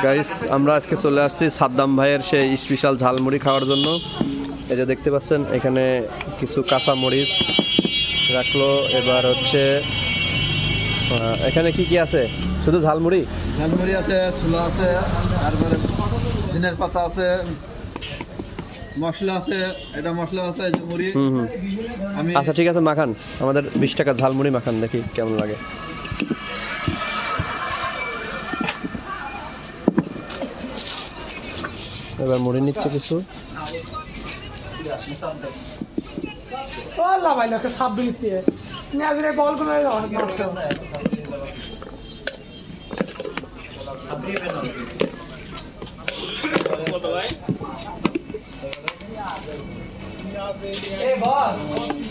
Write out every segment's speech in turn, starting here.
Guys আমরা আজকে চলে আসছি সাদ্দাম ভাইয়ের সেই স্পেশাল ঝালমুড়ি খাওয়ার জন্য। এই যে দেখতে পাচ্ছেন এখানে কিছু কাঁচা মরিচ রাখলো। এবার হচ্ছে এখানে কি কি আছে? শুধু ঝালমুড়ি? ঝালমুড়ি আছে, ছোলা আছে, তারপরে ধনের পাতা আছে, মশলা আছে, এটা মশলা আছে, এই যে মুড়ি। আমি আচ্ছা ঠিক আছে, মাখান আমাদের 20 টাকা ঝালমুড়ি মাখান, দেখি কেমন লাগে। এবার মুড়ি নিচ্ছে কিছু।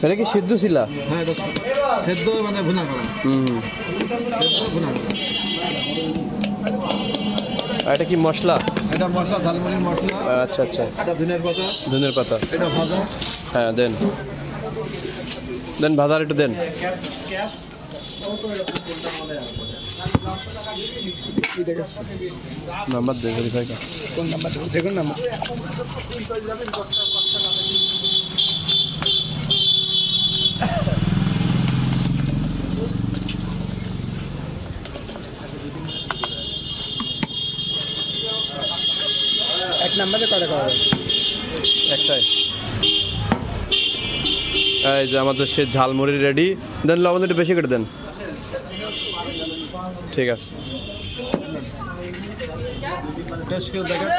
এটা কি সিদ্ধ ছিল? হ্যাঁ, এটা সেদ্ধ মানে ভুনা করা। সেদ্ধ ভুনা করা। আর এটা কি মশলা? এটা মশলা, ঝালমুড়ির মশলা। আচ্ছা আচ্ছা, এটা ধনের পাতা। ধনের পাতা, এটা ভাজা। হ্যাঁ দেন দেন, ভাজার একটু দেন। নাম্বার দে, ভেরিফাই কর। কোন নাম্বার? দেখুন নাম্বার। এক নাম্বারে কটা করা যাবে? একটাই। এই যে আমাদের সে ঝালমুড়ি রেডি। দেন লবণ একটু বেশি করে দেন। ঠিক আছে, টেস্ট করে দেখেন।